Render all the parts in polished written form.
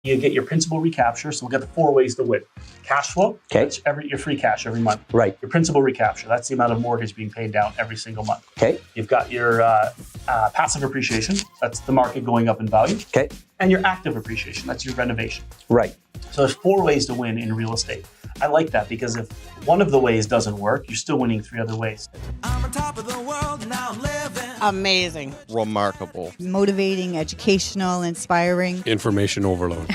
You get your principal recapture, so we'll get the 4 ways to win. Cash flow, that's your free cash every month. Right. Your principal recapture, that's the amount of mortgage being paid down every single month. Okay. You've got your passive appreciation, that's the market going up in value. Okay. And your active appreciation, that's your renovation. Right. So there's 4 ways to win in real estate. I like that because if one of the ways doesn't work, you're still winning 3 other ways. I'm on top of the world, now I'm living. Amazing. Remarkable. Motivating, educational, inspiring. Information overload.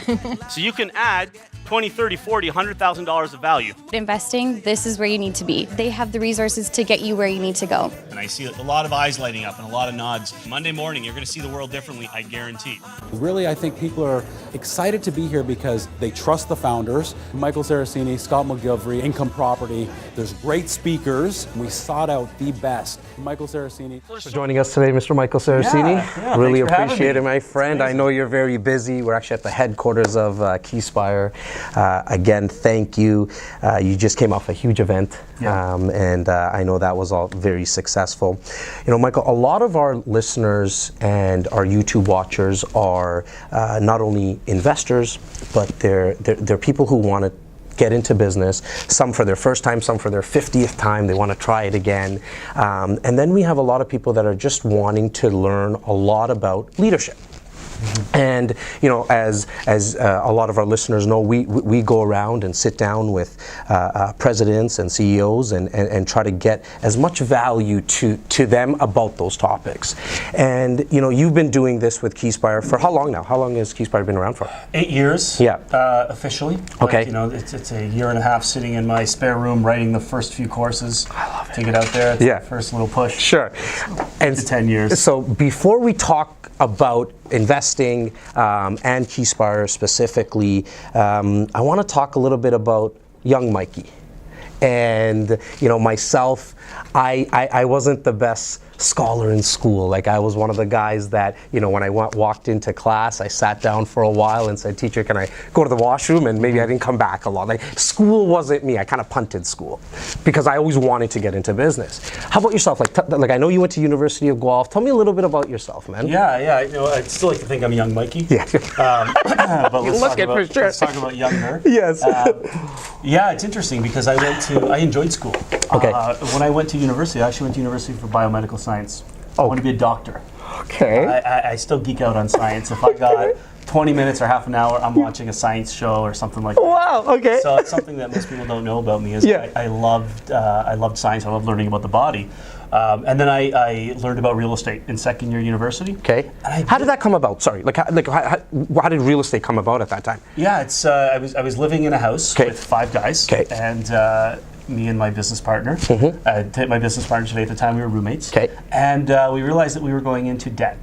So you can add 20, 30, 40, $100,000 of value. Investing, this is where you need to be. They have the resources to get you where you need to go. And I see a lot of eyes lighting up and a lot of nods. Monday morning, you're going to see the world differently, I guarantee. Really, I think people are excited to be here because they trust the founders. Michael Sarracini, Scott McGillivray, Income Property. There's great speakers. We sought out the best. Michael Sarracini. For joining us today, Mr. Michael Sarracini. Yeah, really appreciate it, my friend. I know you're very busy. We're actually at the headquarters of Keyspire. Again, thank you. You just came off a huge event, and I know that was all very successful. You know, Michael, a lot of our listeners and our YouTube watchers are not only investors, but they're people who want to get into business, some for their first time, some for their 50th time, they want to try it again. And then we have a lot of people that are just wanting to learn a lot about leadership. And you know, as a lot of our listeners know, we go around and sit down with presidents and CEOs and try to get as much value to them about those topics. And you know, you've been doing this with Keyspire for how long now? How long has Keyspire been around for? 8 years. Yeah. Officially. Okay. But, you know, it's a year and a half sitting in my spare room writing the first few courses. I love it. To get out there. It's the first little push. Sure. And 10 years. So before we talk about investing and Keyspire specifically, I want to talk a little bit about young Mikey. And you know, myself, I wasn't the best scholar in school. Like, I was one of the guys that, you know, when I walked into class, I sat down for a while and said, "Teacher, can I go to the washroom?" And maybe I didn't come back a lot. Like, school wasn't me. I kind of punted school because I always wanted to get into business. How about yourself? Like I know you went to University of Guelph. Tell me a little bit about yourself, man. Yeah. You know, I'd still like to think I'm young Mikey. Yeah. But let's talk about younger. Yes. Yeah, it's interesting because I enjoyed school. Okay. When I went to university, I actually went to university for biomedical science. I want to be a doctor. Okay. I still geek out on science. If I got 20 minutes or half an hour, I'm watching a science show or something like that. Wow. Okay. So it's something that most people don't know about me. Is I loved science. I loved learning about the body. And then I learned about real estate in second year university. Okay. How did that come about? Sorry, how did real estate come about at that time? Yeah, it's I was living in a house with 5 guys, and me and my business partner. My business partner today at the time, we were roommates. Okay. And we realized that we were going into debt.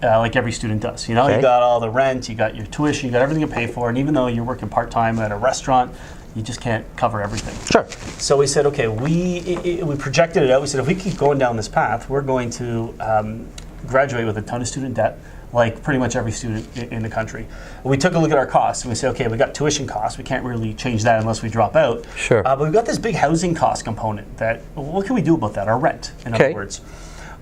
Like every student does, you know, you got all the rent, you got your tuition, you got everything to pay for, and even though you're working part-time at a restaurant, you just can't cover everything. Sure. So we said, okay, we projected it out. We said, if we keep going down this path, we're going to graduate with a ton of student debt, like pretty much every student in the country. We took a look at our costs and we said, okay, we got tuition costs. We can't really change that unless we drop out. Sure. But we've got this big housing cost component that, what can we do about that? Our rent, in other words.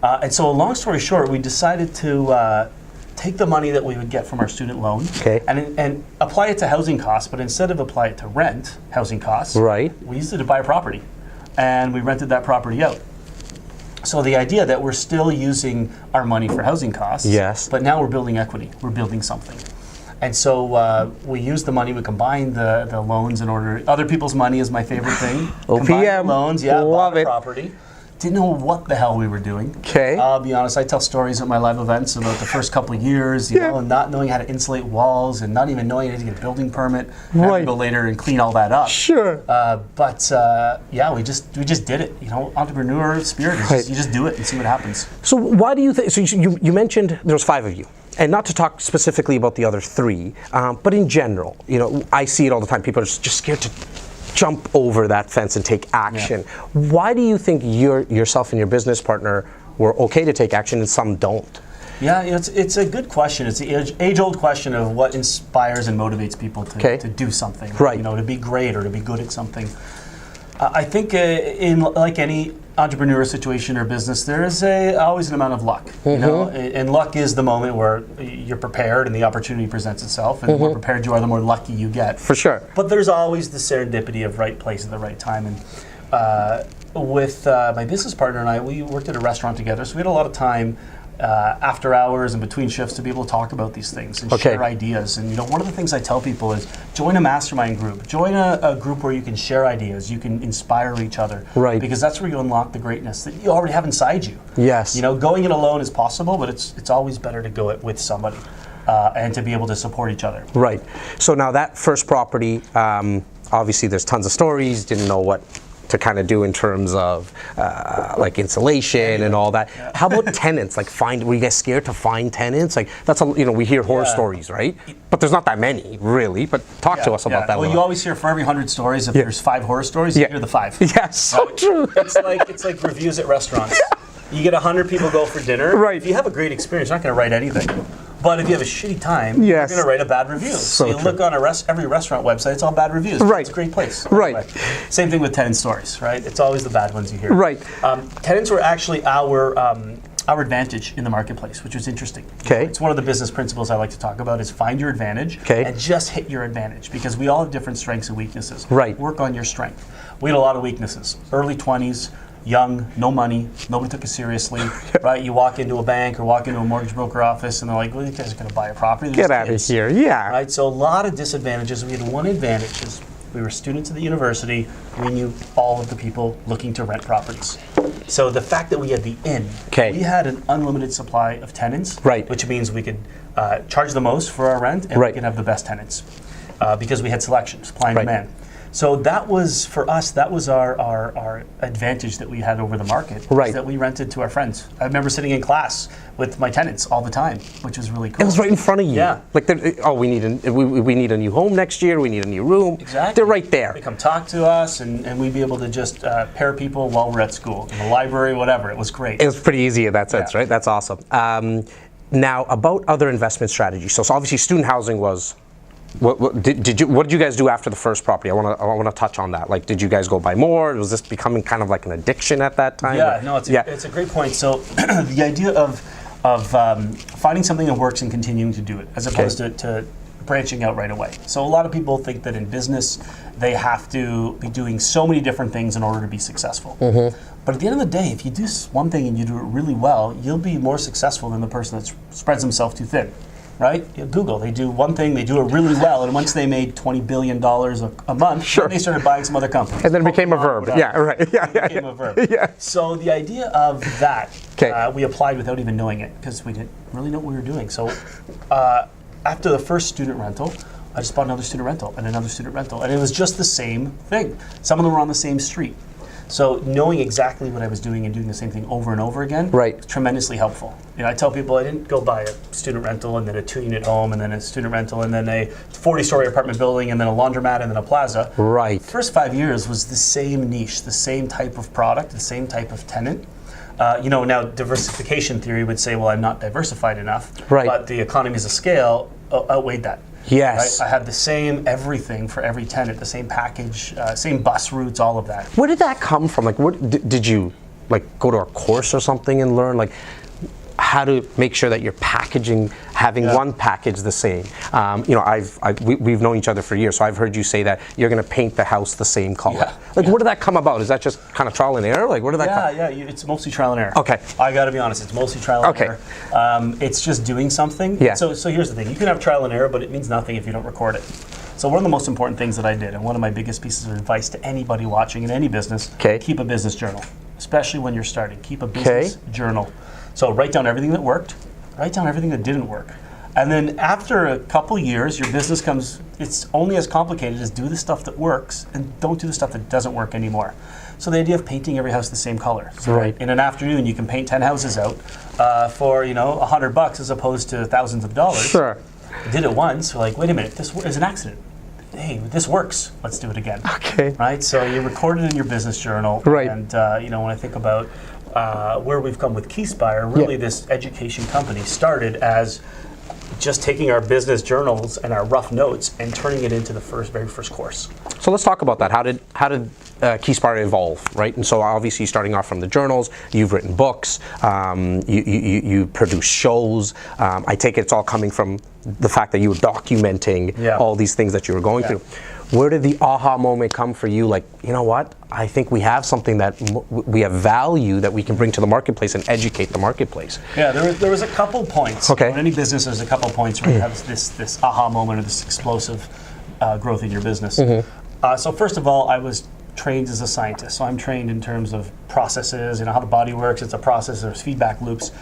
And so, long story short, we decided to take the money that we would get from our student loan and apply it to housing costs, but instead of apply it to rent, housing costs, we used it to buy a property. And we rented that property out. So the idea that we're still using our money for housing costs, but now we're building equity, we're building something. And so we use the money, we combine the loans in order, other people's money is my favorite thing. OPM, loans, love it. Property. Didn't know what the hell we were doing. Okay. I'll be honest, I tell stories at my live events about the first couple of years, you know, and not knowing how to insulate walls and not even knowing how to get a building permit. And have to go later and clean all that up. Sure. Yeah, we just did it. You know, entrepreneur spirit is just, you just do it and see what happens. So why do you think, so you mentioned there was 5 of you. And not to talk specifically about the other 3, but in general, you know, I see it all the time. People are just scared to jump over that fence and take action. Why do you think yourself and your business partner were okay to take action and some don't? Yeah, it's a good question. It's the age-old question of what inspires and motivates people to do something. Right. You know, to be great or to be good at something. I think in like any entrepreneur situation or business, there is always an amount of luck, you know, and luck is the moment where you're prepared and the opportunity presents itself, and the more prepared you are, the more lucky you get. For sure. But there's always the serendipity of right place at the right time, and with my business partner and I, we worked at a restaurant together, so we had a lot of time after hours and between shifts to be able to talk about these things and share ideas. And you know, one of the things I tell people is join a mastermind group, join a group where you can share ideas, you can inspire each other, right? Because that's where you unlock the greatness that you already have inside you. Yes. You know, going it alone is possible, but it's always better to go it with somebody and to be able to support each other. Right. So now that first property, obviously there's tons of stories. Didn't know what to kind of do in terms of like insulation and all that. Yeah. How about tenants? Like, were you guys scared to find tenants? Like, that's we hear horror stories, right? But there's not that many, really. But talk to us about that. Well, you always hear for every 100 stories, if there's 5 horror stories, you hear the 5. Yes, so true. It's like reviews at restaurants. You get 100 people go for dinner. Right. If you have a great experience, you're not going to write anything. But if you have a shitty time, you're going to write a bad review. So you look on every restaurant website, it's all bad reviews. Right. It's a great place. Right. Anyway, same thing with tenant stories, right? It's always the bad ones you hear. Right. Tenants were actually our advantage in the marketplace, which was interesting. Okay. It's one of the business principles I like to talk about is find your advantage and just hit your advantage, because we all have different strengths and weaknesses. Right. Work on your strength. We had a lot of weaknesses. Early 20s, young, no money, nobody took us seriously, right? You walk into a bank or walk into a mortgage broker office and they're like, well, you guys are going to buy a property. Get out of here, yeah. Right, so a lot of disadvantages. We had one advantage is we were students at the university. We knew all of the people looking to rent properties. So the fact that we had the in, we had an unlimited supply of tenants, which means we could charge the most for our rent and we could have the best tenants because we had selection, supply and demand. So that was, for us, that was our advantage that we had over the market, is that we rented to our friends. I remember sitting in class with my tenants all the time, which was really cool. It was right in front of you. Yeah. Like, we need a new home next year, we need a new room. Exactly. They're right there. They come talk to us, and we'd be able to just pair people while we're at school, in the library, whatever. It was great. It was pretty easy in that sense, right? That's awesome. Now, about other investment strategies. So obviously student housing was... What did you guys do after the first property? I want to touch on that. Like, did you guys go buy more? Was this becoming kind of like an addiction at that time? Yeah, no, it's a great point. So the idea of finding something that works and continuing to do it, as opposed to branching out right away. So a lot of people think that in business they have to be doing so many different things in order to be successful. But at the end of the day, if you do one thing and you do it really well, you'll be more successful than the person that spreads himself too thin. Right? Google, they do one thing, they do it really well, and once they made $20 billion a month, they started buying some other companies. And then it became a verb. Yeah, right. Yeah, it became a verb. Yeah. So the idea of that, we applied without even knowing it, because we didn't really know what we were doing. So after the first student rental, I just bought another student rental and another student rental, and it was just the same thing. Some of them were on the same street. So knowing exactly what I was doing and doing the same thing over and over again was tremendously helpful. You know, I tell people I didn't go buy a student rental and then a 2-unit home and then a student rental and then a 40-story apartment building and then a laundromat and then a plaza. Right. The first 5 years was the same niche, the same type of product, the same type of tenant. Now diversification theory would say, well, I'm not diversified enough. Right. But the economies of scale outweighed that. Yes. Right? I had the same everything for every tenant, the same package, same bus routes, all of that. Where did that come from? Like, did you go to a course or something and learn how to make sure that you're packaging, having one package the same? We've known each other for years, so I've heard you say that you're going to paint the house the same color. Where did that come about? Is that just kind of trial and error? Like, where did that come? Yeah, it's mostly trial and error. Okay. I got to be honest, it's mostly trial and error. It's just doing something. Yeah. So here's the thing: you can have trial and error, but it means nothing if you don't record it. So one of the most important things that I did, and one of my biggest pieces of advice to anybody watching in any business, keep a business journal, especially when you're starting. Keep a business journal. So write down everything that worked, write down everything that didn't work. And then after a couple years, your business it's only as complicated as do the stuff that works and don't do the stuff that doesn't work anymore. So the idea of painting every house the same color. So in an afternoon, you can paint 10 houses out for $100 as opposed to thousands of dollars. Sure. I did it once, we're like, wait a minute, this is an accident. Hey, this works, let's do it again. Okay. Right, so you record it in your business journal. Right. And when I think about where we've come with Keyspire, really this education company started as just taking our business journals and our rough notes and turning it into the very first course. So let's talk about that. How did Keyspire evolve, right? And so obviously starting off from the journals, you've written books, you produce shows. I take it it's all coming from the fact that you were documenting all these things that you were going through. Where did the aha moment come for you? Like, you know what? I think we have something that we have value that we can bring to the marketplace and educate the marketplace. Yeah, there was a couple points. Okay. In any business, there's a couple points where you have this aha moment or this explosive growth in your business. So first of all, I was trained as a scientist. So I'm trained in terms of processes, how the body works. It's a process, there's feedback loops.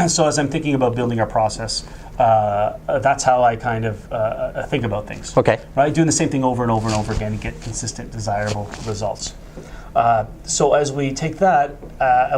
So as I'm thinking about building our process, that's how I kind of think about things. Okay. Right? Doing the same thing over and over and over again to get consistent, desirable results. So as we take that,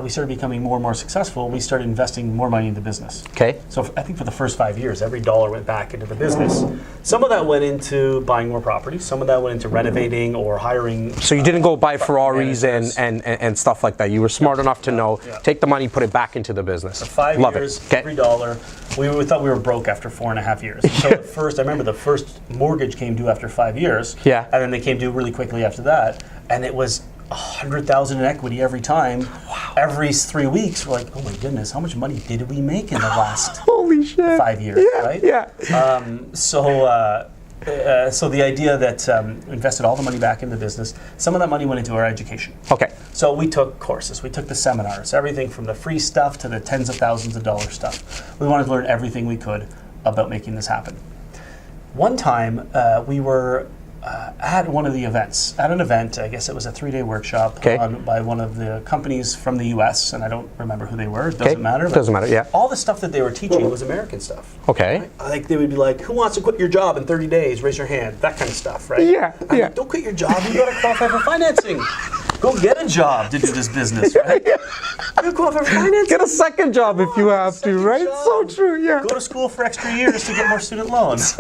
we started becoming more and more successful. We started investing more money in the business. Okay. So I think for the first 5 years, every dollar went back into the business. Some of that went into buying more properties. Some of that went into renovating or hiring. So you didn't go buy Ferraris and stuff like that. You were smart enough to know, take the money, put it back into the business. For 5 years, every dollar. We thought we were broke after 4.5 years. So at first, I remember the first mortgage came due after 5 years. Yeah. And then they came due really quickly after that. And it was $100,000 in equity every time. Wow. Every 3 weeks, we're like, oh my goodness, how much money did we make in the last Holy shit. 5 years, right? Yeah. So the idea that invested all the money back in the business, some of that money went into our education. Okay. So we took courses, we took the seminars, everything from the free stuff to the tens of thousands of dollar stuff. We wanted to learn everything we could about making this happen. One time, we were at one of the events. At an event, I guess it was a 3-day workshop by one of the companies from the US, and I don't remember who they were, it doesn't matter. Doesn't matter, yeah. All the stuff that they were teaching was American stuff. Okay. Right? Like they would be like, who wants to quit your job in 30 days? Raise your hand. That kind of stuff, right? Yeah, I'm like, don't quit your job, you gotta qualify for financing. Go get a job to do this business, right? You gotta qualify for financing. Get a second job if you have to, right? Job. So true, yeah. Go to school for extra years to get more student loans.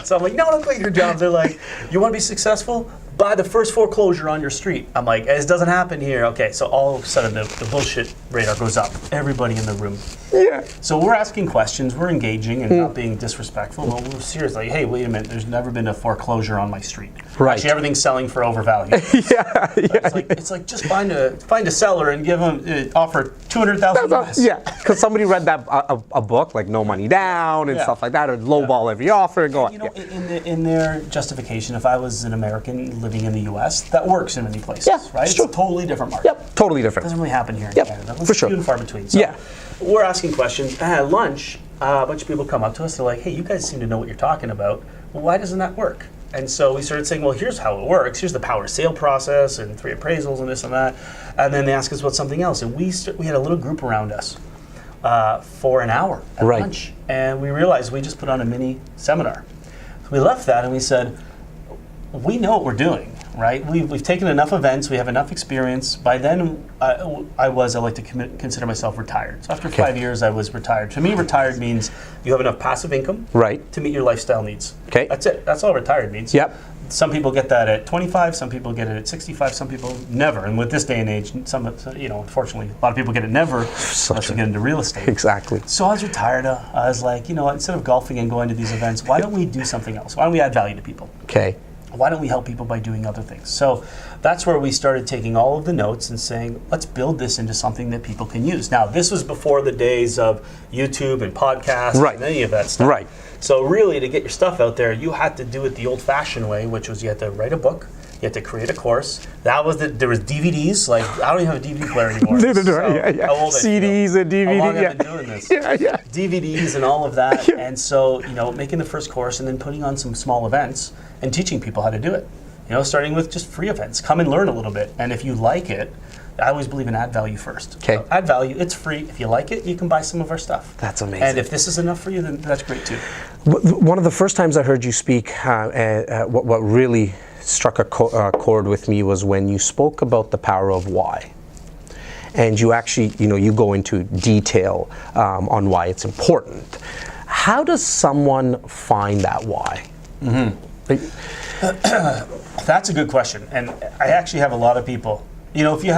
So I'm like, no, don't quit your job. They're like, you want to be successful? Buy the first foreclosure on your street. I'm like, it doesn't happen here. Okay, so all of a sudden the bullshit radar goes up. Everybody in the room. Yeah. So we're asking questions, we're engaging and not being disrespectful. Well, we're serious, like, hey, wait a minute, there's never been a foreclosure on my street. Right. Actually, everything's selling for overvalue. It's like just find a seller and give them offer $200,000 less. Yeah, because somebody read that a book like No Money Down and stuff like that, or lowball every offer and go on. In their justification, if I was an American living in the U.S., that works in many places, right? It's true. a totally different market. Yep, totally different. Doesn't really happen here in Canada. For sure. Few and far between. So we're asking questions. And at lunch, a bunch of people come up to us. They're like, hey, you guys seem to know what you're talking about. Well, why doesn't that work? And so we started saying, well, here's how it works. Here's the power sale process and 3 appraisals and this and that. And then they asked us about something else. And we had a little group around us for an hour at lunch. And we realized we just put on a mini seminar. So we left that and we said, we know what we're doing, right? We've taken enough events, we have enough experience. By then, I like to consider myself retired. So after 5 years, I was retired. To me, retired means you have enough passive income to meet your lifestyle needs. Okay. That's it. That's all retired means. Yep. Some people get that at 25, some people get it at 65, some people never. And with this day and age, unfortunately, a lot of people get it never unless you get into real estate. Exactly. So I was retired. I was like, instead of golfing and going to these events, why don't we do something else? Why don't we add value to people? Okay. Why don't we help people by doing other things? So that's where we started taking all of the notes and saying, let's build this into something that people can use. Now, this was before the days of YouTube and podcasts and any of that stuff. Right. So really, to get your stuff out there, you had to do it the old-fashioned way, which was you had to write a book, you had to create a course. There was DVDs. Like, I don't even have a DVD player anymore. How old CDs and DVDs. How long have I been doing this? DVDs and all of that. And so, making the first course and then putting on some small events and teaching people how to do it. Starting with just free events. Come and learn a little bit. And if you like it, I always believe in add value first. Okay. So add value, it's free. If you like it, you can buy some of our stuff. That's amazing. And if this is enough for you, then that's great too. One of the first times I heard you speak, what really struck a chord with me was when you spoke about the power of why. And you actually, you go into detail on why it's important. How does someone find that why? That's a good question. And I actually have a lot of people. If you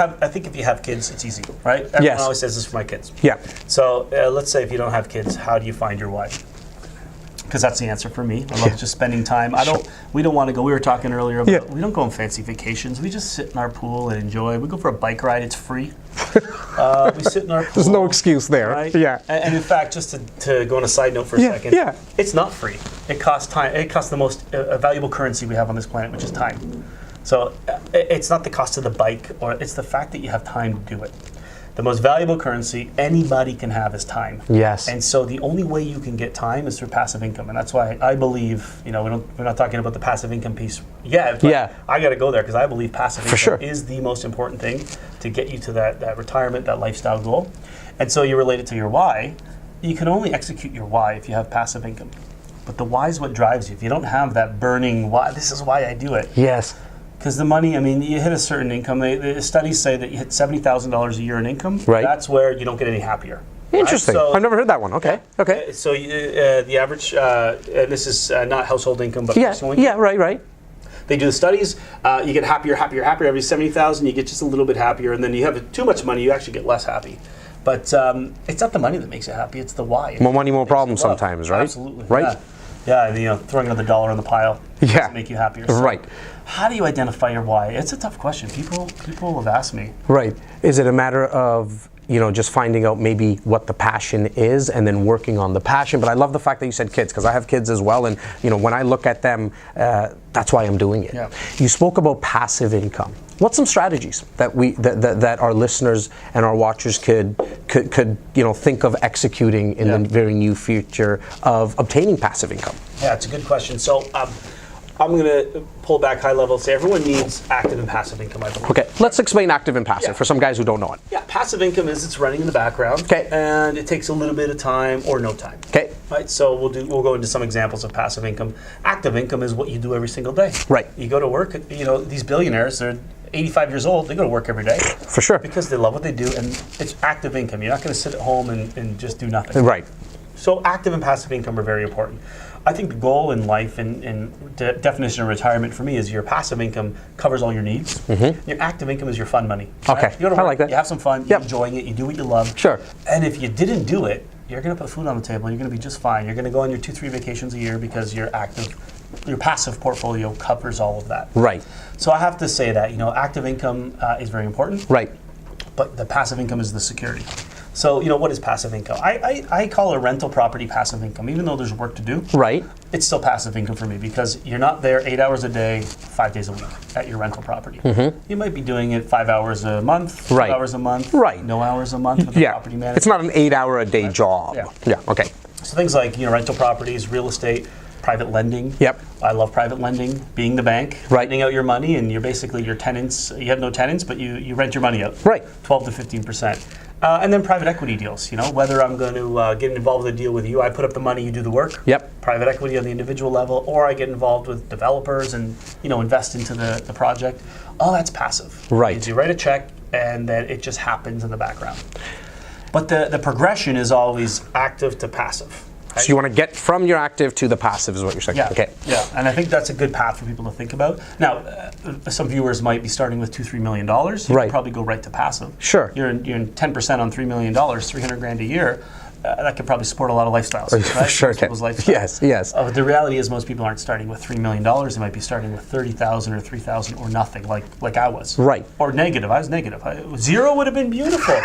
have kids, it's easy, right? Everyone always says this for my kids. Yeah. So let's say if you don't have kids, how do you find your why? because that's the answer for me. I love just spending time. We don't want to go. We were talking earlier about we don't go on fancy vacations. We just sit in our pool and enjoy. We go for a bike ride. It's free. We sit in our pool. There's no excuse there. Right? Yeah. And in fact, just to go on a side note for a second, it's not free. It costs time. It costs the most valuable currency we have on this planet, which is time. So it's not the cost of the bike, or it's the fact that you have time to do it. The most valuable currency anybody can have is time. Yes. And so the only way you can get time is through passive income. And that's why I believe, we're not talking about the passive income piece yet, but I got to go there because I believe passive income is the most important thing to get you to that retirement, that lifestyle goal. And so you relate it to your why. You can only execute your why if you have passive income. But the why is what drives you. If you don't have that burning why, this is why I do it. Yes. Because the money, you hit a certain income. The studies say that you hit $70,000 a year in income. Right. That's where you don't get any happier. Interesting. Right? So, I've never heard that one. Okay. Okay. So the average, and this is not household income, but personal income. Yeah. Right. They do the studies. You get happier. Every 70,000, you get just a little bit happier, and then you have too much money, you actually get less happy. But it's not the money that makes you happy; it's the why. More money, more problems. Sometimes, right? Absolutely. Right. Yeah. Throwing another dollar on the pile doesn't make you happier. So right. How do you identify your why? It's a tough question. People have asked me. Right. Is it a matter of just finding out maybe what the passion is and then working on the passion? But I love the fact that you said kids, because I have kids as well, and when I look at them, that's why I'm doing it. Yeah. You spoke about passive income. What's some strategies that that our listeners and our watchers could think of executing in the very near future of obtaining passive income? Yeah, it's a good question. So I'm going to pull back high level and say everyone needs active and passive income, I believe. Okay, let's explain active and passive for some guys who don't know it. Yeah, passive income is it's running in the background. Okay. And it takes a little bit of time or no time. Okay. Right, so we'll go into some examples of passive income. Active income is what you do every single day. Right. You go to work, these billionaires, they're 85 years old, they go to work every day. For sure. Because they love what they do, and it's active income. You're not going to sit at home and just do nothing. Right. So active and passive income are very important. I think the goal in life and the definition of retirement for me is your passive income covers all your needs. Mm-hmm. Your active income is your fun money. Okay, right? You go to work, I like that. You have some fun, you're enjoying it, you do what you love. Sure. And if you didn't do it, you're going to put food on the table, you're going to be just fine. You're going to go on your 2-3 vacations a year because your passive portfolio covers all of that. Right. So I have to say that, active income is very important. Right. But the passive income is the security. So, what is passive income? I call a rental property passive income, even though there's work to do. Right. It's still passive income for me because you're not there 8 hours a day, 5 days a week at your rental property. Mm-hmm. You might be doing it 5 hours a month, 2 hours a month, no hours a month with the property manager. It's not an 8-hour-a-day job. Yeah. Okay. So things like, rental properties, real estate, private lending. Yep. I love private lending, being the bank, renting out your money, and you're basically your tenants. You have no tenants, but you rent your money out. Right. 12 to 15%. And then private equity deals. Whether I'm going to get involved with a deal with you, I put up the money, you do the work. Yep. Private equity on the individual level, or I get involved with developers and invest into the project. All that's passive. Right. You write a check, and then it just happens in the background. But the progression is always active to passive. So you want to get from your active to the passive is what you're saying? Yeah. Okay. Yeah, and I think that's a good path for people to think about. Now, some viewers might be starting with $2-3 million. You can probably go right to passive. Sure. You're in 10% on $3 million, $300,000 a year. That could probably support a lot of lifestyles. Right? Sure. Most people's lifestyles. Yes. The reality is most people aren't starting with $3 million. They might be starting with $30,000 or $3,000 or nothing, like I was. Right. Or negative. I was negative. Zero would have been beautiful.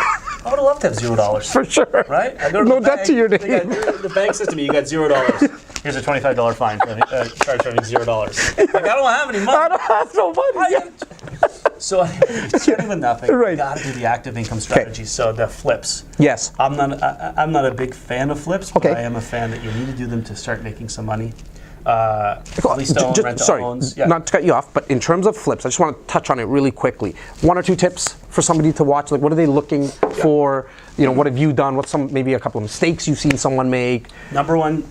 I would have loved to have $0. For sure. Right? I go to no the debt bank, to your name. The bank says to me, you got $0. Here's a $25 fine for charging $0. Like, I don't have any money. I don't have no money. So you're starting with nothing. Right. You got to do the active income strategy. So the flips. Yes. I'm not a big fan of flips, but I am a fan that you need to do them to start making some money. Lease-to-own, rent-to-owns. Sorry, not to cut you off, but in terms of flips, I just want to touch on it really quickly. 1 or 2 tips for somebody to watch. Like, what are they looking for? What have you done? What's maybe a couple of mistakes you've seen someone make? Number one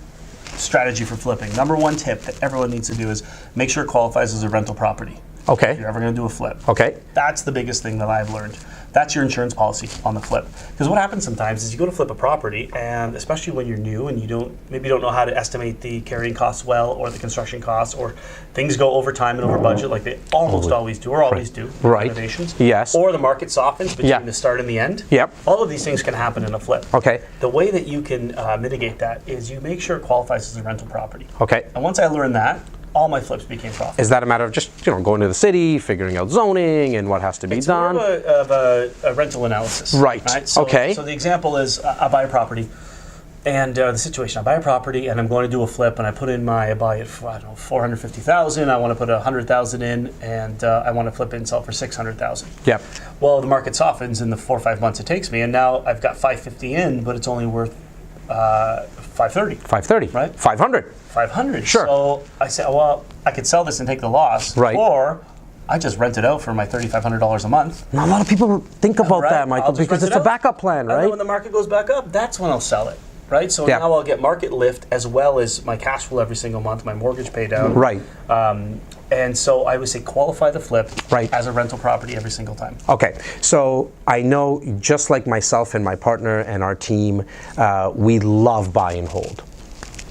strategy for flipping. Number one tip that everyone needs to do is make sure it qualifies as a rental property. Okay. If you're ever going to do a flip. Okay. That's the biggest thing that I've learned. That's your insurance policy on the flip. Because what happens sometimes is you go to flip a property, and especially when you're new and you don't know how to estimate the carrying costs well, or the construction costs, or things go over time and over budget, like they almost always do, or always do. Right. Renovations. Yes. Or the market softens between the start and the end. Yep. All of these things can happen in a flip. Okay. The way that you can mitigate that is you make sure it qualifies as a rental property. Okay. And once I learned that, all my flips became profitable. Is that a matter of just going to the city, figuring out zoning and what has to be done? It's more of a rental analysis. Right. So, Okay. So the example is I buy a property, and the situation: I buy a property and I'm going to do a flip, and I put in I buy it for $450,000. I want to put $100,000 in, and I want to flip it and sell for $600,000. Yep. Well, the market softens in the 4 or 5 months it takes me, and now I've got $550 in, but it's only worth $530. $530. Right. $500. $500. Sure. So I said, well, I could sell this and take the loss, Right. or I just rent it out for my $3,500 a month. Now, a lot of people think about Right. that, Michael, I'll just because rent it's it a out. backup plan, And then right? when the market goes back up, that's when I'll sell it, right? So Yeah. now I'll get market lift as well as my cash flow every single month, my mortgage paid down. Right. And so I would say qualify the flip Right. as a rental property every single time. Okay, so I know just like myself and my partner and our team, we love buy and hold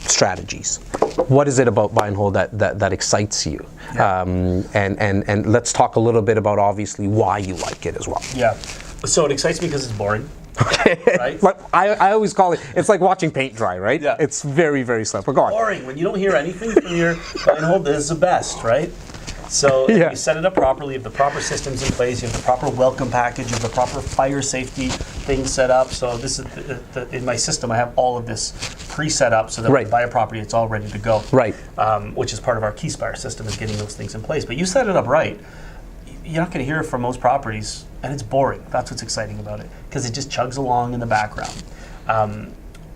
strategies. What is it about buy and hold that excites you? Yeah. And let's talk a little bit about obviously why you like it as well. Yeah. So it excites me because it's boring. Right? Like I always call it, it's like watching paint dry, right? Yeah. It's very, very slow. But go on. Boring. When you don't hear anything from your buy and hold, this is the best, right? So if Yeah. you set it up properly, you have the proper systems in place, you have the proper welcome package, you have the proper fire safety thing set up. So this is in my system, I have all of this pre-set up so that when Right. you buy a property, it's all ready to go. Right. Which is part of our Keyspire system, is getting those things in place. But you set it up right, you're not going to hear it from most properties, and it's boring. That's what's exciting about it, because it just chugs along in the background.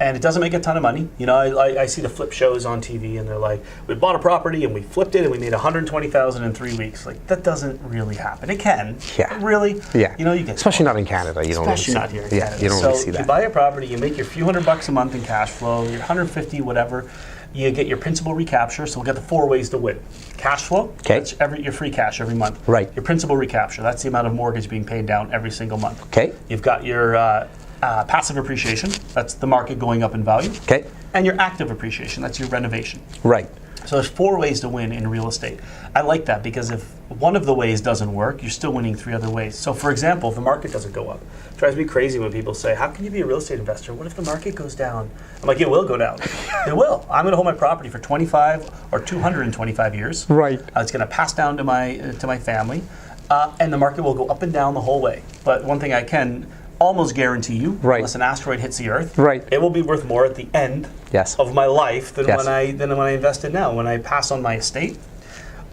And it doesn't make a ton of money. You know, I see the flip shows on TV, and they're like, we bought a property and we flipped it and we made $120,000 in 3 weeks. Like, that doesn't really happen. It can. Yeah. But really? Yeah. You know, you get Especially not in Canada. You don't really Especially see, not here in Canada. you don't So really see that. you buy a property, you make your few $100 a month in cash flow, your 150, whatever. You get your principal recapture, so we'll get the 4 ways to win. Cash flow, Okay. that's your free cash every month. Right. Your principal recapture, that's the amount of mortgage being paid down every single month. Okay. You've got your passive appreciation, that's the market going up in value. Okay. And your active appreciation, that's your renovation. Right. So there's 4 ways to win in real estate. I like that, because if one of the ways doesn't work, you're still winning 3 other ways. So for example, if the market doesn't go up, it drives me crazy when people say, how can you be a real estate investor? What if the market goes down? I'm like, it will go down. It will. I'm going to hold my property for 25 or 225 years. Right. It's going to pass down to my family, and the market will go up and down the whole way. But one thing I can almost guarantee you, Right. unless an asteroid hits the Earth, Right. it will be worth more at the end Yes. of my life than Yes. when I invested now. When I pass on my estate,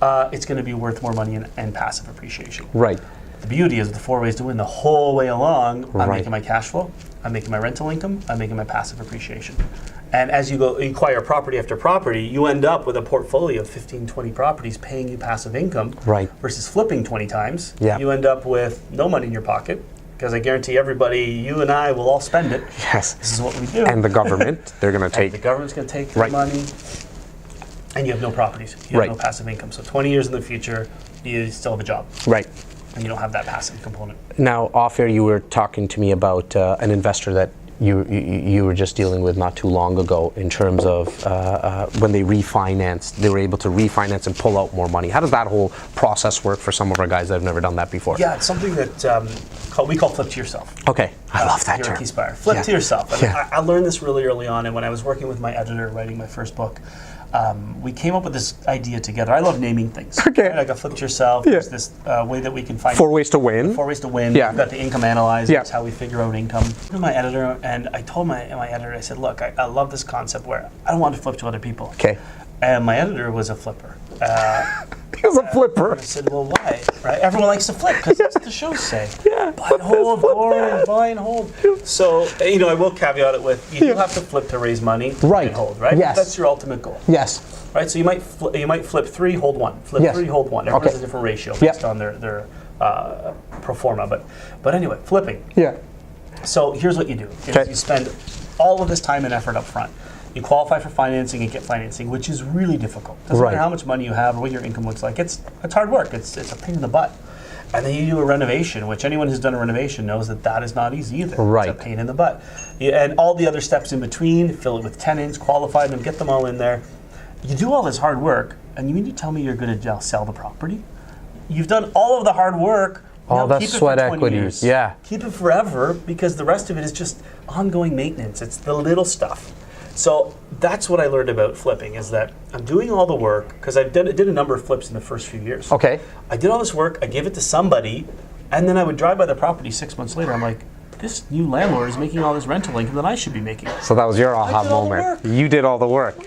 it's going to be worth more money in passive appreciation. Right. The beauty is the 4 ways to win the whole way along. I'm Right. making my cash flow, I'm making my rental income, I'm making my passive appreciation. And as you go acquire property after property, you end up with a portfolio of 15, 20 properties paying you passive income. Right. Versus flipping 20 times. Yeah. You end up with no money in your pocket, because I guarantee everybody, you and I, will all spend it. Yes. This is what we do. And the government, they're going to The take. government's going to take the Right. money, and you have no properties. You have Right. no passive income. So 20 years in the future, you still have a job, Right. and you don't have that passive component. Now, off air, you were talking to me about an investor that you were just dealing with not too long ago, in terms of when they refinanced, they were able to refinance and pull out more money. How does that whole process work for some of our guys that have never done that before? Yeah, it's something that we call flip to yourself. Okay, I love that Here term. at Keyspire. Flip Yeah. to yourself. And Yeah. I learned this really early on, and when I was working with my editor writing my first book, we came up with this idea together. I love naming things. Okay. Right? Like a flip to yourself. Yeah. There's this way that we can find 4 ways to win. 4 ways to win. Yeah. We've got the income analyzer. Yeah. That's how we figure out income. To my editor, and I told my editor, I said, look, I love this concept where I don't want to flip to other people. Okay. And my editor was a flipper. He was a flipper. I said, well, why? Right? Everyone likes to flip because that's what the shows say. Yeah, Buy and hold, boring, buy and hold. So, I will caveat it with, you do have to flip to raise money, buy Right. and hold, right? Yes. That's your ultimate goal. Yes. Right? So you might flip 3, hold 1. Flip Yes. 3, hold 1. Everyone Okay. has a different ratio Yep. based on their pro forma. But anyway, flipping. Yeah. So here's what you do. Is Okay. you spend all of this time and effort up front. You qualify for financing and get financing, which is really difficult. Doesn't matter how much money you have or what your income looks like. It's hard work. It's a pain in the butt. And then you do a renovation, which anyone who's done a renovation knows that is not easy either. It's a pain in the butt. And all the other steps in between, fill it with tenants, qualify them, get them all in there. You do all this hard work, and you mean to tell me you're going to sell the property? You've done all of the hard work. All that sweat equity. Yeah. Keep it forever, because the rest of it is just ongoing maintenance. It's the little stuff. So that's what I learned about flipping, is that I'm doing all the work, because I did a number of flips in the first few years. Okay. I did all this work, I gave it to somebody, and then I would drive by the property 6 months later. I'm like, this new landlord is making all this rental income that I should be making. So that was your aha moment. You did all the work.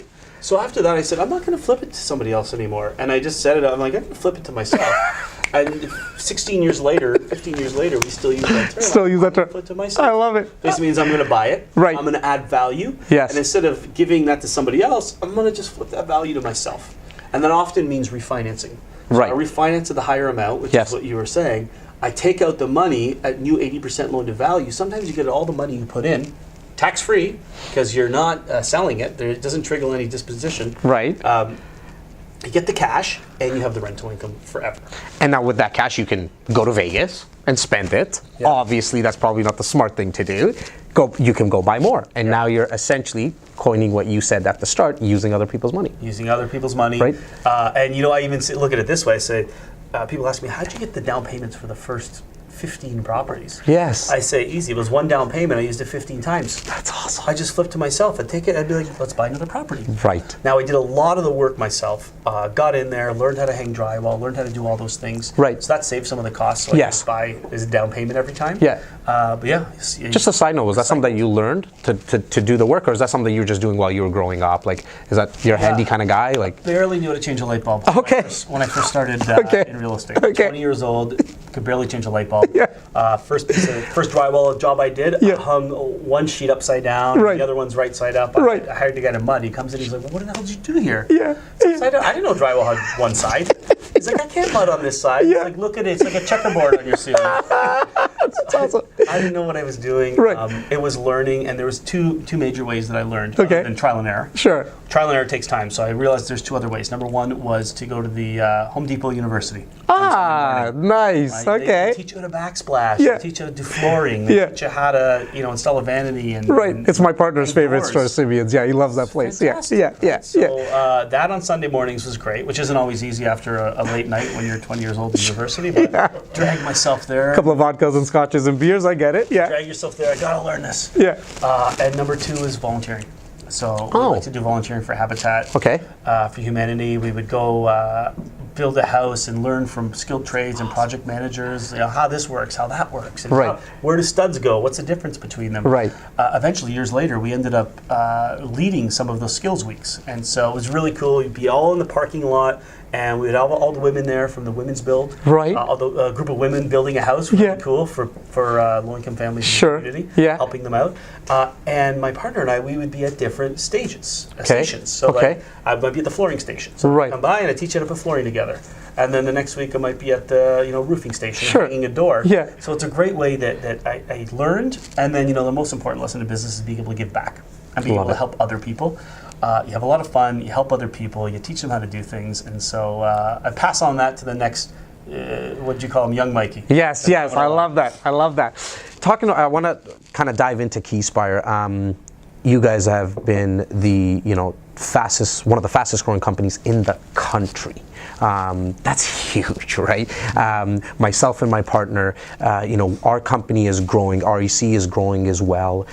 So after that, I said, I'm not going to flip it to somebody else anymore. And I just set it up. I'm like, I'm going to flip it to myself. And 15 years later, we still use that term. Still use that term. Flip it to myself. I love it. This means I'm going to buy it. Right. I'm going to add value. Yes. And instead of giving that to somebody else, I'm going to just flip that value to myself. And that often means refinancing. So Right. I refinance at the higher amount, which is what you were saying. I take out the money at new 80% loan to value. Sometimes you get all the money you put in, tax-free, because you're not selling it. It doesn't trigger any disposition. Right. You get the cash, and you have the rental income forever. And now with that cash, you can go to Vegas and spend it. Yeah. Obviously, that's probably not the smart thing to do. You can go buy more. And now you're essentially coining what you said at the start, using other people's money. Using other people's money. Right. And I even look at it this way. I say, people ask me, how'd you get the down payments for the first 15 properties? Yes. I say, easy. It was one down payment. I used it 15 times. That's awesome. I just flipped to myself. I'd take it. I'd be like, let's buy another property. Right. Now, I did a lot of the work myself. Got in there, learned how to hang drywall, learned how to do all those things. Right. So that saved some of the costs. So I just buy as a down payment every time. Yeah. But yeah. Just a side note, was that something that you learned to do the work, or is that something you were just doing while you were growing up? Like, is that you're a handy kind of guy? Like, barely knew how to change a light bulb. Okay. When I first started in real estate. Okay. 20 years old, could barely change a light bulb. Yeah. First drywall job I did, I hung one sheet upside down, Right. the other one's right side up. Right. I hired the guy in mud. He comes in, he's like, well, what the hell did you do here? Yeah. It's upside down. I didn't know drywall had one side. He's like, I can't mud on this side. He's like, look at it. It's like a checkerboard on your ceiling. that's awesome. I didn't know what I was doing. Right. It was learning, and there was two major ways that I learned. Okay. And trial and error. Sure. Trial and error takes time, so I realized there's two other ways. Number one was to go to the Home Depot University. Nice. Okay. They teach you how to backsplash. Yeah. They teach you how to do flooring. They teach you how to, install a vanity and It's my partner's favorite doors. store, Simeon's. Yeah, he loves that place. Fantastic. Yeah. So that on Sunday mornings was great, which isn't always easy after a late night when you're 20 years old in university. But drag myself there. A couple of vodkas and scotches and beers. I get it. Yeah. Drag yourself there. I gotta learn this. Yeah. And number two is volunteering. So we like to do volunteering for Habitat. Okay. For Humanity. We would go build a house and learn from skilled trades and project managers, how this works, how that works, and where do studs go, what's the difference between them. Right. Eventually, years later, we ended up leading some of those skills weeks. And so it was really cool. We'd be all in the parking lot, and we'd have all the women there from the women's build. Right. A group of women building a house, really cool for low-income families in the community, helping them out. And my partner and I, we would be at different stations. So like, I might be at the flooring station. So I come by and I teach you how to put flooring together. And then the next week I might be at the roofing station hanging a door. Yeah. So it's a great way that I learned. And then the most important lesson in business is being able to give back and being able to help other people. You have a lot of fun, you help other people, you teach them how to do things. And so I pass on that to the next, what do you call him, young Mikey. Yes, I love that. I want to kind of dive into Keyspire. You guys have been the one of the fastest growing companies in the country. That's huge, right? Myself and my partner, our company is growing. REC is growing as well.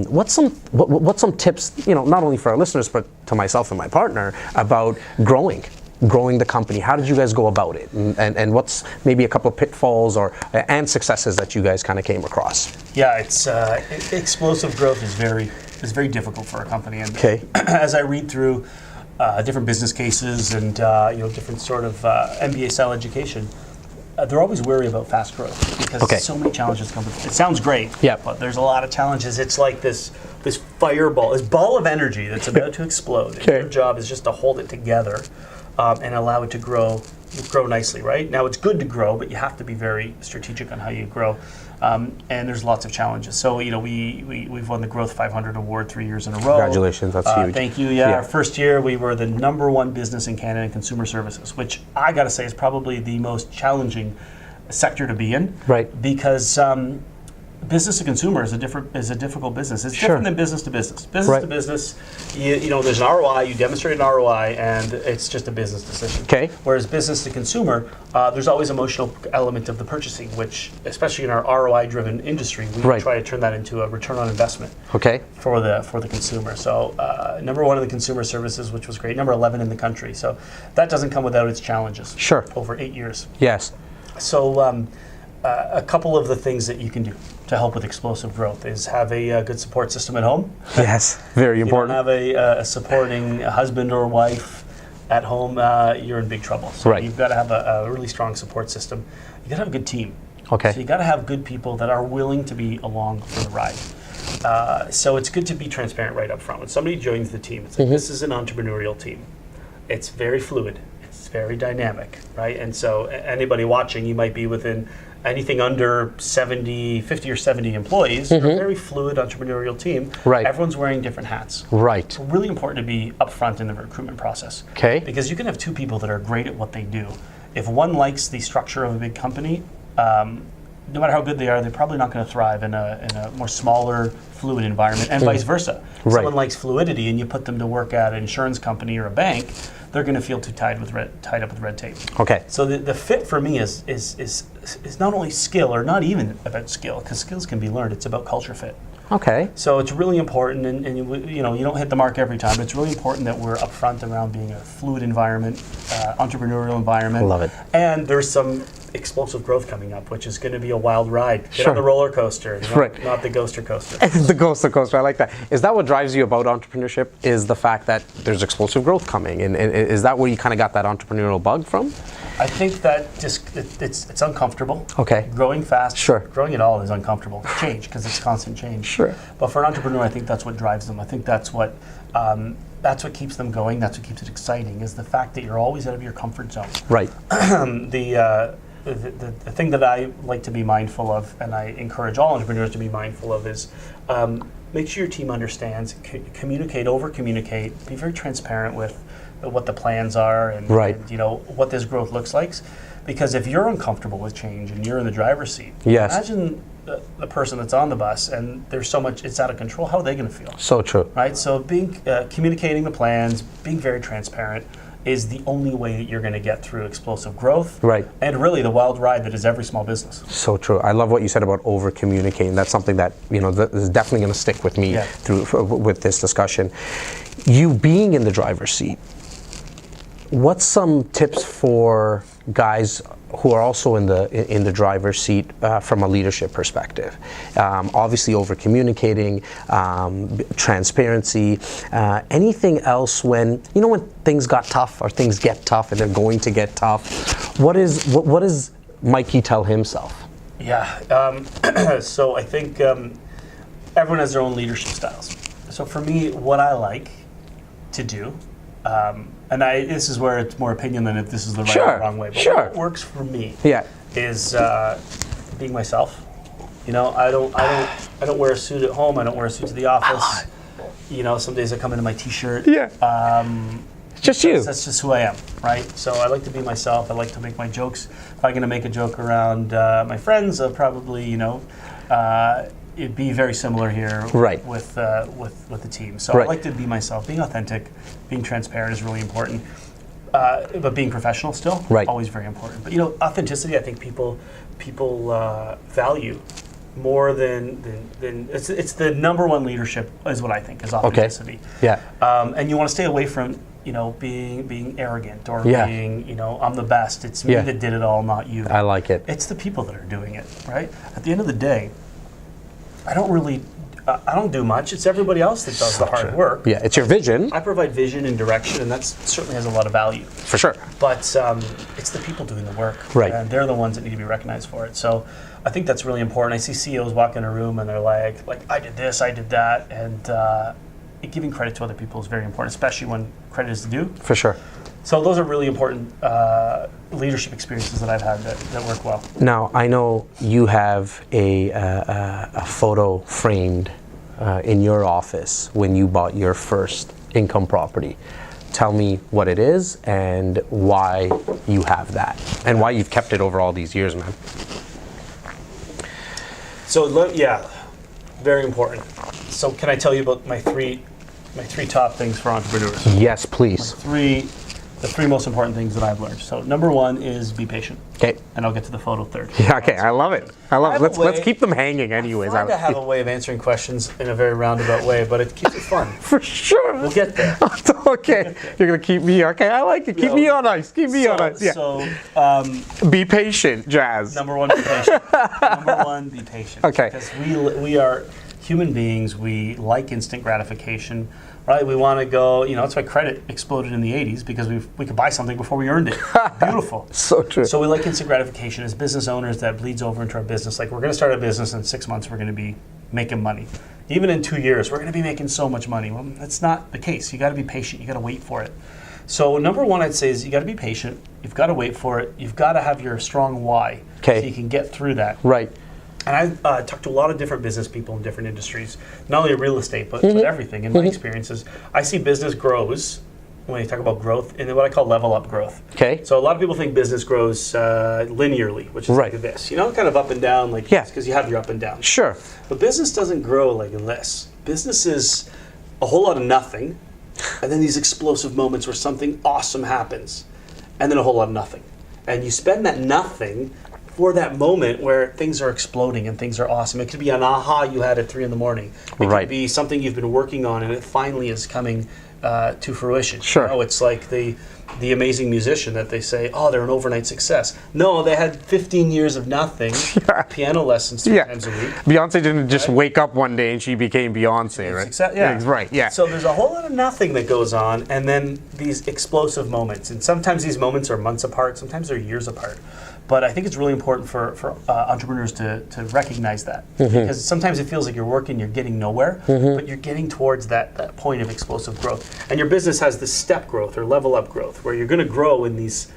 What's some tips, not only for our listeners but to myself and my partner about growing the company? How did you guys go about it? And what's maybe a couple of pitfalls and successes that you guys kind of came across? Yeah, it's explosive growth is very difficult for a company. And as I read through different business cases and different sort of MBA-style education, they're always wary about fast growth because there's so many challenges come with it. It sounds great, but there's a lot of challenges. It's like this fireball, this ball of energy that's about to explode. And your job is just to hold it together and allow it to grow nicely, right? Now it's good to grow, but you have to be very strategic on how you grow. And there's lots of challenges. So, we've won the Growth 500 award 3 years in a row. Congratulations, that's huge. Thank you. Yeah, our first year we were the #1 business in Canada in consumer services, which I got to say is probably the most challenging sector to be in. Right. Because business to consumer is a difficult business. It's different than business to business. Business to business, there's an ROI. You demonstrate an ROI, and it's just a business decision. Okay. Whereas business to consumer, there's always emotional element of the purchasing, which, especially in our ROI-driven industry, we try to turn that into a return on investment. Okay. For the consumer. So #1 in the consumer services, which was great. #11 in the country. So that doesn't come without its challenges. Sure. Over 8 years. Yes. So a couple of the things that you can do to help with explosive growth is have a good support system at home. Yes, very important. If you don't have a supporting husband or wife at home, you're in big trouble. So you've got to have a really strong support system. You got to have a good team. Okay. So you got to have good people that are willing to be along for the ride. So it's good to be transparent right up front. When somebody joins the team, it's like, this is an entrepreneurial team. It's very fluid. It's very dynamic, right? And so anybody watching, you might be within anything under 50 or 70 employees, a very fluid entrepreneurial team. Right. Everyone's wearing different hats. Right. It's really important to be upfront in the recruitment process. Okay. Because you can have two people that are great at what they do. If one likes the structure of a big company, no matter how good they are, they're probably not going to thrive in a more smaller, fluid environment, and vice versa. Someone likes fluidity, and you put them to work at an insurance company or a bank, they're going to feel too tied up with red tape. Okay. So the fit for me is not only skill, or not even about skill, because skills can be learned. It's about culture fit. Okay. So it's really important, and you don't hit the mark every time, but it's really important that we're upfront around being a fluid environment, entrepreneurial environment. Love it. And there's some explosive growth coming up, which is going to be a wild ride. Get on the roller coaster, not the ghoster coaster. The ghoster coaster, I like that. Is that what drives you about entrepreneurship? Is the fact that there's explosive growth coming, and is that where you kind of got that entrepreneurial bug from? I think that just it's uncomfortable. Okay. Growing fast. Sure. Growing at all is uncomfortable. Change, because it's constant change. Sure. But for an entrepreneur, I think that's what drives them. I think that's what keeps them going. That's what keeps it exciting. Is the fact that you're always out of your comfort zone. Right. The thing that I like to be mindful of, and I encourage all entrepreneurs to be mindful of, is make sure your team understands. Communicate, over-communicate. Be very transparent with what the plans are and what this growth looks like. Because if you're uncomfortable with change and you're in the driver's seat, imagine the person that's on the bus and there's so much, it's out of control. How are they going to feel? So true. Right. So communicating the plans, being very transparent, is the only way that you're going to get through explosive growth. Right. And really the wild ride that is every small business. So true. I love what you said about over communicating. That's something that that is definitely going to stick with me with this discussion. You being in the driver's seat, what's some tips for guys who are also in the driver's seat from a leadership perspective? Obviously, over communicating, transparency. Anything else when things got tough or things get tough and they're going to get tough? What does Mikey tell himself? Yeah. So I think everyone has their own leadership styles. So for me, what I like to do. And this is where it's more opinion than if this is the right or wrong way. But what works for me is being myself. I don't wear a suit at home. I don't wear a suit to the office. Some days I come into my t-shirt. Just you. That's just who I am, right? So I like to be myself. I like to make my jokes. If I'm going to make a joke around my friends, I'll probably it'd be very similar here with the team. So I like to be myself. Being authentic, being transparent is really important. But being professional still, always very important. But authenticity, I think people value more than it's the #1 leadership is what I think is authenticity. Okay. Yeah. And you want to stay away from being arrogant or being I'm the best. It's me that did it all, not you. I like it. It's the people that are doing it, right? At the end of the day, I don't do much. It's everybody else that does the hard work. Yeah, it's your vision. I provide vision and direction, and that certainly has a lot of value. For sure. But it's the people doing the work. Right. And they're the ones that need to be recognized for it. So I think that's really important. I see CEOs walk in a room and they're like I did this, I did that. And, giving credit to other people is very important, especially when credit is due. For sure. So those are really important leadership experiences that I've had that work well. Now, I know you have a photo framed in your office when you bought your first income property. Tell me what it is and why you have that, and why you've kept it over all these years, man. So yeah, very important. So can I tell you about my three top things for entrepreneurs? Yes, please. The three most important things that I've learned. So number one is be patient. Okay. And I'll get to the photo third. Yeah, okay, I love it. Let's keep them hanging anyways. I have a way of answering questions in a very roundabout way, but it keeps it fun. For sure. We'll get there. Okay, you're gonna keep me, okay, I like it. Keep me on ice, on ice. Yeah. So, be patient, Jas. Number one, be patient. Number one, be patient. Okay. Because we are human beings, we like instant gratification. Right, we want to go, that's why credit exploded in the 80s, because we could buy something before we earned it. Beautiful. So true. So we like instant gratification. As business owners, that bleeds over into our business. Like, we're going to start a business, in 6 months we're going to be making money. Even in 2 years, we're going to be making so much money. Well, that's not the case. You got to be patient. You got to wait for it. So number one, I'd say, is you got to be patient. You've got to wait for it. You've got to have your strong why, so you can get through that. Right. And I've talked to a lot of different business people in different industries, not only real estate, but everything. In my experiences, I see business grows, when you talk about growth, in what I call level up growth. Okay. So a lot of people think business grows linearly, which is like this. Kind of up and down, like this, because you have your up and down. Sure. But business doesn't grow like this. Business is a whole lot of nothing, and then these explosive moments where something awesome happens, and then a whole lot of nothing. And you spend that nothing for that moment where things are exploding and things are awesome. It could be an aha you had at 3 a.m. It could be something you've been working on and it finally is coming to fruition. Sure. It's like the amazing musician that they say, oh, they're an overnight success. No, they had 15 years of nothing, piano lessons 3 times a week. Beyonce didn't just wake up one day and she became Beyonce, right? Right, yeah. So there's a whole lot of nothing that goes on, and then these explosive moments. And sometimes these moments are months apart, sometimes they're years apart. But I think it's really important for entrepreneurs to recognize that. Because sometimes it feels like you're working, you're getting nowhere, but you're getting towards that point of explosive growth. And your business has this step growth or level up growth, where you're going to grow in these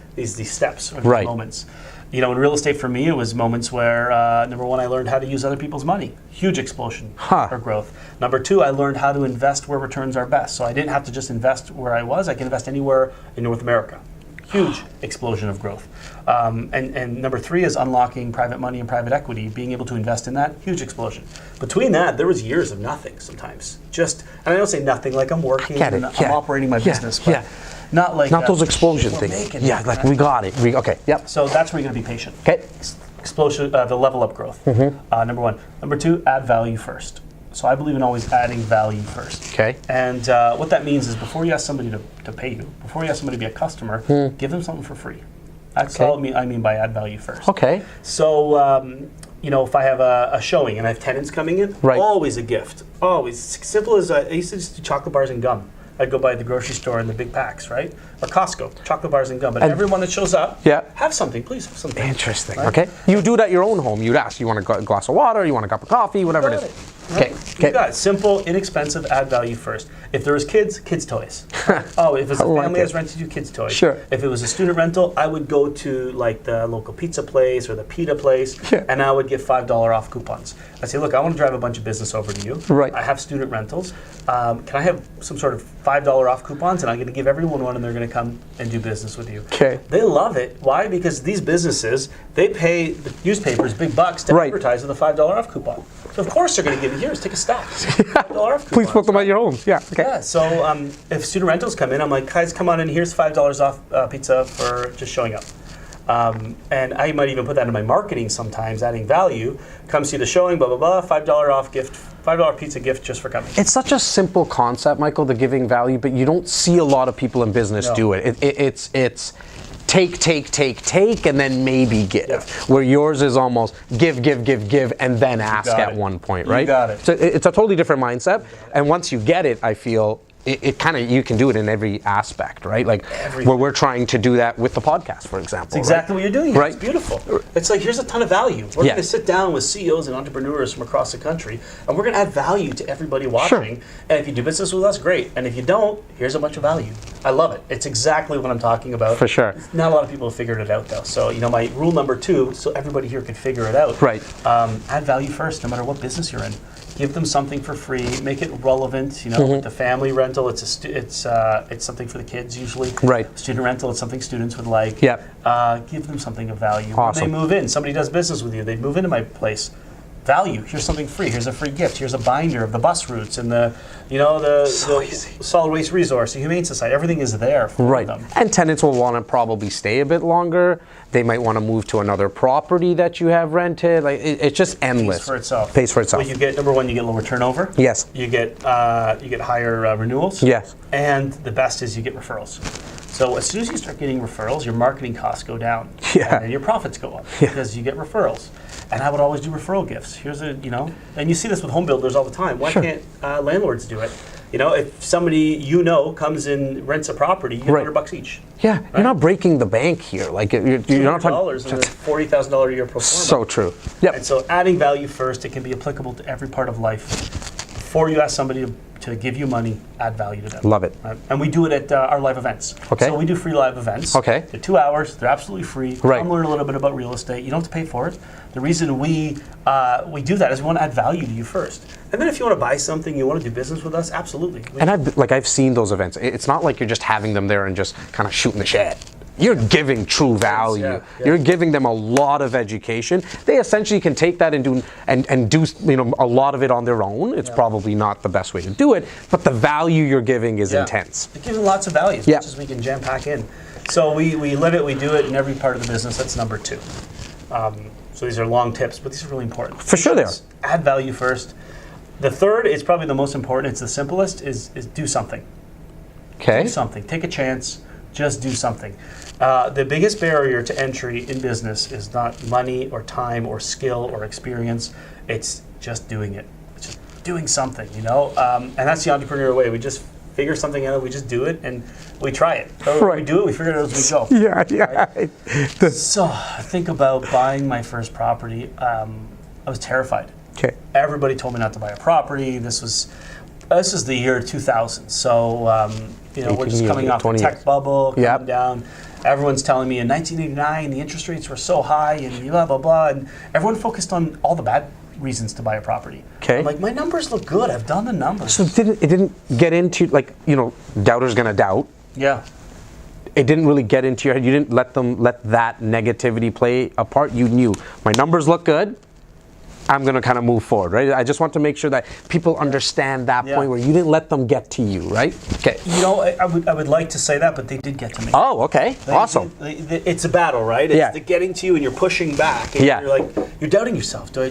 steps or these moments. In real estate for me, it was moments where, number one, I learned how to use other people's money. Huge explosion for growth. Number two, I learned how to invest where returns are best. So I didn't have to just invest where I was. I can invest anywhere in North America. Huge explosion of growth. And number three is unlocking private money and private equity, being able to invest in that, huge explosion. Between that, there was years of nothing sometimes. And I don't say nothing like I'm working and I'm operating my business, but not like those explosion things. Yeah, like we got it. So that's where you're going to be patient. Okay. Explosion, the level up growth, number one. Number two, add value first. So I believe in always adding value first. Okay. And what that means is before you ask somebody to pay you, before you ask somebody to be a customer, give them something for free. That's all I mean by add value first. Okay. So, if I have a showing and I have tenants coming in, always a gift. Always. Simple as I used to just do chocolate bars and gum. I'd go by the grocery store in the big packs, right? Or Costco, chocolate bars and gum. But everyone that shows up, have something, please have something. Interesting. Right? Okay. You do it at your own home. You'd ask, you want a glass of water, you want a cup of coffee, whatever it is. Right? Okay. You got it. Simple, inexpensive, add value first. If there was kids toys. If it was a family I was renting to, kids toys. Sure. If it was a student rental, I would go to like the local pizza place or the pita place, and I would get $5 off coupons. I'd say, look, I want to drive a bunch of business over to you. Right. I have student rentals. Can I have some sort of $5 off coupons? And I'm going to give everyone one, and they're going to come and do business with you. Okay. They love it. Why? Because these businesses, they pay the newspapers big bucks to advertise with a $5 off coupon. So of course they're going to give you, here's, take a stack. $5 off coupons. Please put them at your home. Yeah. Okay. Yeah. So if student rentals come in, I'm like, guys, come on in. Here's $5 off pizza for just showing up. And I might even put that in my marketing sometimes, adding value. Come see the showing, blah, blah, blah, $5 off gift, $5 pizza gift just for coming. It's such a simple concept, Michael, the giving value, but you don't see a lot of people in business do it. It's take, and then maybe give. Yeah. Where yours is almost give, and then ask at one point, right? You got it. So it's a totally different mindset. And once you get it, I feel it kind of, you can do it in every aspect, right? Like where we're trying to do that with the podcast, for example. It's exactly what you're doing here. Right. It's beautiful. It's like, here's a ton of value. We're going to sit down with CEOs and entrepreneurs from across the country, and we're going to add value to everybody watching. Sure. And if you do business with us, great. And if you don't, here's a bunch of value. I love it. It's exactly what I'm talking about. For sure. Not a lot of people have figured it out, though. So, my rule number 2, so everybody here could figure it out. Right. Add value first, no matter what business you're in. Give them something for free. Make it relevant. With the family rental, it's something for the kids usually. Right. Student rental, it's something students would like. Yep. Give them something of value. Awesome. When they move in, somebody does business with you. They move into my place. Value. Here's something free. Here's a free gift. Here's a binder of the bus routes and the solid waste resource, the Humane Society. Everything is there for them. And tenants will want to probably stay a bit longer. They might want to move to another property that you have rented. Like it's just endless. Pays for itself. Pays for itself. Well, you get, number one, you get lower turnover. Yes. You get higher renewals. Yes. And the best is you get referrals. So as soon as you start getting referrals, your marketing costs go down. Yeah. And your profits go up Yeah. because you get referrals. And I would always do referral gifts. Here's and you see this with home builders all the time. Why Sure. can't landlords do it? If somebody comes and rents a property, you get Right. $100 each. Yeah, you're not breaking the bank here. Like you're not $200 and talking. $40,000 a year pro forma. So true. Yep. And so adding value first, it can be applicable to every part of life. Before you ask somebody to give you money, add value to them. Love it. Right? And we do it at our live events. Okay. So we do free live events. Okay. They're 2 hours. They're absolutely free. Right. Come learn a little bit about real estate. You don't have to pay for it. The reason we do that is we want to add value to you first. And then if you want to buy something, you want to do business with us, absolutely. And I've seen those events. It's not like you're just having them there and just kind of shooting the shit. You're giving true value. Yeah. You're giving them a lot of education. They essentially can take that and do a lot of it on their own. It's probably not the best way to do it, but the value you're giving is intense. It gives them lots of value, as much as we can jam pack in. So we live it, we do it in every part of the business. That's number 2. So these are long tips, but these are really important. For sure they are. Add value first. The third is probably the most important. It's the simplest, is do something. Okay. Do something. Take a chance. Just do something. The biggest barrier to entry in business is not money or time or skill or experience. It's just doing it. It's just doing something, And that's the entrepreneurial way. We just figure something out. We just do it and we try it. So Right. we do it. We figure it out as we go. Yeah. Right? So I think about buying my first property. I was terrified. Okay. Everybody told me not to buy a property. This is the year 2000. So we're just coming off the tech bubble, coming down. Everyone's telling me in 1989 the interest rates were so high and blah blah blah, and everyone focused on all the bad reasons to buy a property. Okay. I'm like, my numbers look good. I've done the numbers. So it didn't get into doubters gonna doubt. Yeah. It didn't really get into your head. You didn't let that negativity play a part. You knew my numbers look good. I'm going to kind of move forward, right? I just want to make sure that people understand that point where you didn't let them get to you, right? Okay. I would like to say that, but they did get to me. Oh, okay. Awesome. It's a battle, right? It's the getting to you and you're pushing back. And you're like, you're doubting yourself. No,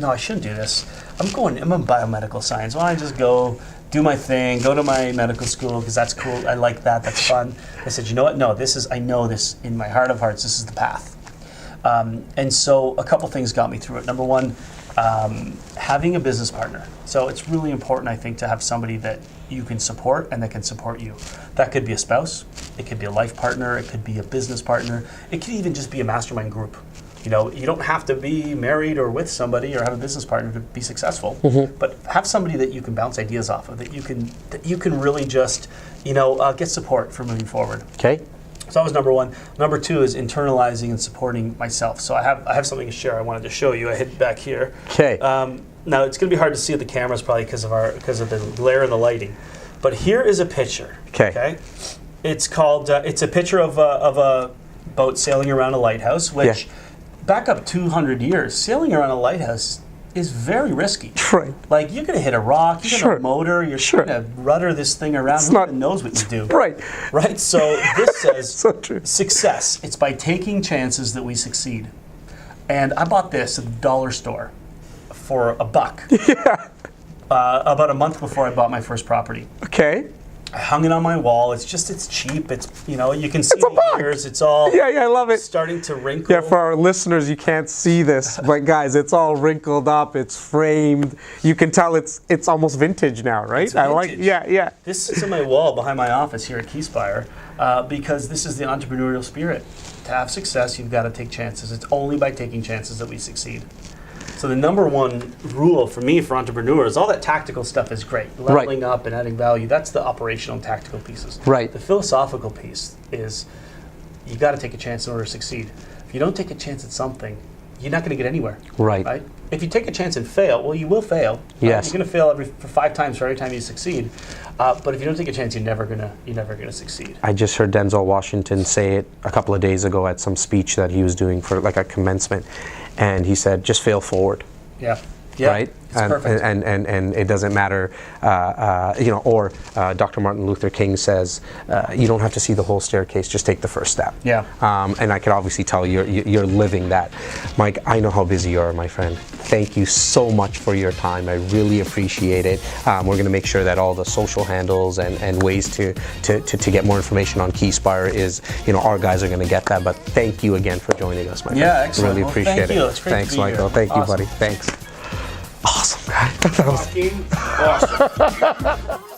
I shouldn't do this. I'm in biomedical science. Why don't I just go do my thing, go to my medical school because that's cool. I like that. That's fun. I said, you know what? No, I know this in my heart of hearts. This is the path. And so a couple things got me through it. Number one, having a business partner. So it's really important, I think, to have somebody that you can support and that can support you. That could be a spouse, it could be a life partner, it could be a business partner, it could even just be a mastermind group. You don't have to be married or with somebody or have a business partner to be successful, but have somebody that you can bounce ideas off of, that you can really just, get support for moving forward. Okay. So that was number one. Number 2 is internalizing and supporting myself. So I have something to share. I wanted to show you. I hid back here. Okay. Now it's going to be hard to see at the cameras probably because of the glare and the lighting. But here is a picture. Okay. It's called. It's a picture of a boat sailing around a lighthouse. Which, back up 200 years, sailing around a lighthouse is very risky. Right. Like you're going to hit a rock, you're going to motor, you're going to rudder this thing around. Who even knows what you do? Right. Right. So this says So true. success. It's by taking chances that we succeed. And I bought this at the dollar store for $1. Yeah. About a month before I bought my first property. Okay. I hung it on my wall. It's cheap. It's, you know, you can see the ears. It's all Yeah, I love it. starting to wrinkle. Yeah, for our listeners, you can't see this, but guys, it's all wrinkled up. It's framed. You can tell it's almost vintage now, right? It's vintage. I like. Yeah. This sits on my wall behind my office here at Keyspire because this is the entrepreneurial spirit. To have success, you've got to take chances. It's only by taking chances that we succeed. So the number one rule for me for entrepreneurs, all that tactical stuff is great. Leveling up and adding value, that's the operational and tactical pieces. Right. The philosophical piece is you got to take a chance in order to succeed. If you don't take a chance at something, you're not going to get anywhere. Right. If you take a chance and fail, well, you will fail. Yes. You're going to fail for 5 times for every time you succeed. But if you don't take a chance, you're never gonna succeed. I just heard Denzel Washington say it a couple of days ago at some speech that he was doing for like a commencement, and he said, "Just fail forward." Yeah. Right. It's perfect. And it doesn't matter, you know. Or Dr. Martin Luther King says, you don't have to see the whole staircase; just take the first step. Yeah. And I can obviously tell you're living that, Mike. I know how busy you are, my friend. Thank you so much for your time. I really appreciate it. We're going to make sure that all the social handles and ways to get more information on Keyspire is, you know, our guys are going to get that. But thank you again for joining us, my friend. Yeah, excellent. Really Well, appreciate thank it. you. It's great Thanks, to be Michael. here. Thank you, Awesome. buddy. Thanks. Awesome, guy. That was Fucking awesome.